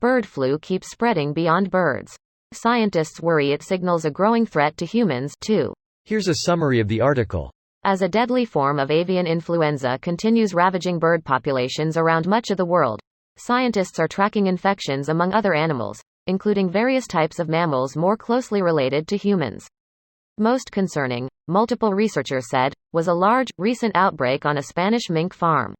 Bird flu keeps spreading beyond birds. Scientists worry it signals a growing threat to humans, too. Here's a summary of the article. As a deadly form of avian influenza continues ravaging bird populations around much of the world, scientists are tracking infections among other animals, including various types of mammals more closely related to humans. Most concerning, multiple researchers said, was a large, recent outbreak on a Spanish mink farm.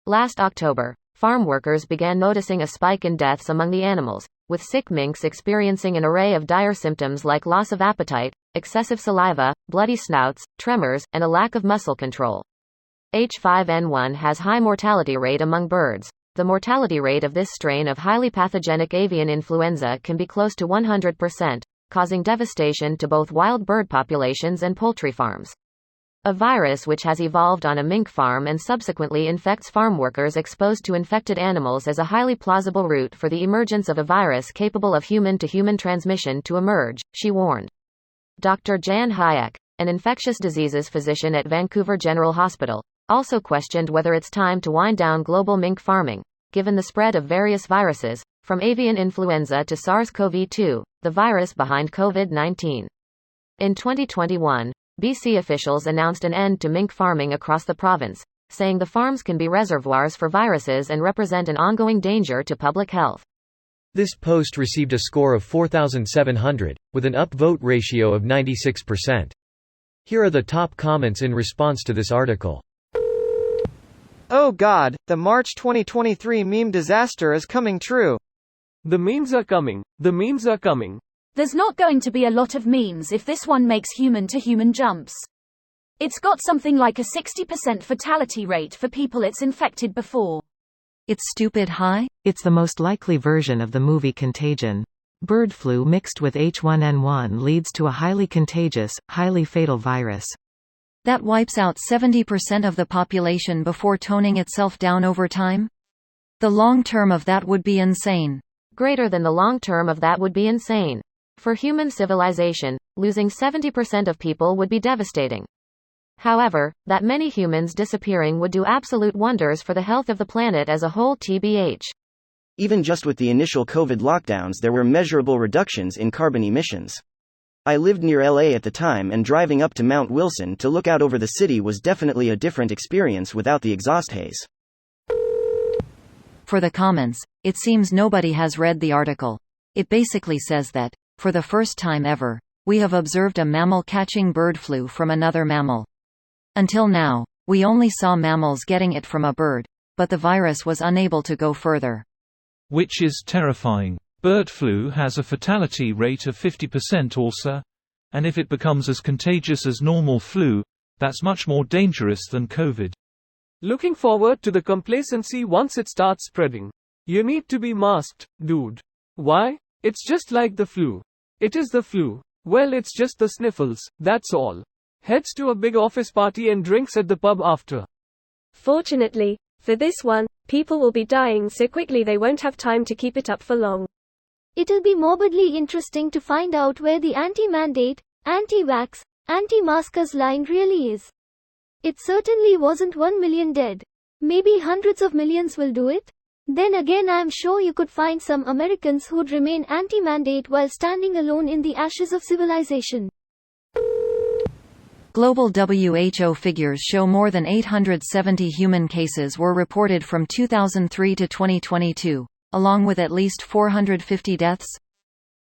Last October, farm workers began noticing a spike in deaths among the animals, with sick minks experiencing an array of dire symptoms like loss of appetite, excessive saliva, bloody snouts, tremors, and a lack of muscle control. H5N1 has high mortality rate among birds. The mortality rate of this strain of highly pathogenic avian influenza can be close to 100%, causing devastation to both wild bird populations and poultry farms. A virus which has evolved on a mink farm and subsequently infects farm workers exposed to infected animals is a highly plausible route for the emergence of a virus capable of human-to-human transmission to emerge, she warned. Dr. Jan Hayek, an infectious diseases physician at Vancouver General Hospital, also questioned whether it's time to wind down global mink farming, given the spread of various viruses, from avian influenza to SARS-CoV-2, the virus behind COVID-19. In 2021, BC officials announced an end to mink farming across the province, saying the farms can be reservoirs for viruses and represent an ongoing danger to public health. This post received a score of 4,700, with an upvote ratio of 96%. Here are the top comments in response to this article. Oh God, the March 2023 meme disaster is coming true. The memes are coming. The memes are coming. There's not going to be a lot of memes if this one makes human-to-human jumps. It's got something like a 60% fatality rate for people it's infected before. It's stupid high? It's the most likely version of the movie Contagion. Bird flu mixed with H1N1 leads to a highly contagious, highly fatal virus that wipes out 70% of the population before toning itself down over time? The long term of that would be insane. Greater than the long term of that would be insane. For human civilization, losing 70% of people would be devastating. However, that many humans disappearing would do absolute wonders for the health of the planet as a whole tbh. Even just with the initial COVID lockdowns, there were measurable reductions in carbon emissions. I lived near LA at the time, and driving up to Mount Wilson to look out over the city was definitely a different experience without the exhaust haze. For the comments, it seems nobody has read the article. It basically says that, for the first time ever, we have observed a mammal catching bird flu from another mammal. Until now, we only saw mammals getting it from a bird, but the virus was unable to go further. Which is terrifying. Bird flu has a fatality rate of 50% also, and if it becomes as contagious as normal flu, that's much more dangerous than COVID. Looking forward to the complacency once it starts spreading. You need to be masked, dude. Why? It's just like the flu. It is the flu. Well, it's just the sniffles, that's all. Heads to a big office party and drinks at the pub after. Fortunately, for this one, people will be dying so quickly they won't have time to keep it up for long. It'll be morbidly interesting to find out where the anti-mandate, anti-vax, anti-maskers line really is. It certainly wasn't 1 million dead. Maybe hundreds of millions will do it? Then again, I'm sure you could find some Americans who'd remain anti-mandate while standing alone in the ashes of civilization. Global WHO figures show more than 870 human cases were reported from 2003 to 2022, along with at least 450 deaths.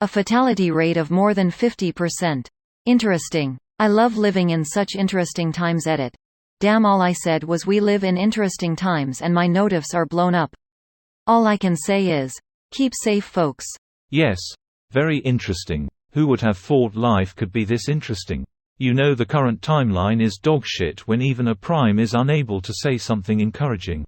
A fatality rate of more than 50%. Interesting. I love living in such interesting times. Edit. Damn, all I said was we live in interesting times and my notifs are blown up. All I can say is, keep safe, folks. Yes. Very interesting. Who would have thought life could be this interesting? You know, the current timeline is dogshit when even a prime is unable to say something encouraging.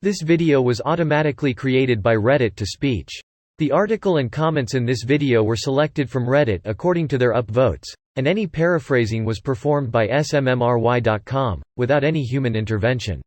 This video was automatically created by Reddit to speech. The article and comments in this video were selected from Reddit according to their upvotes, and any paraphrasing was performed by smmry.com, without any human intervention.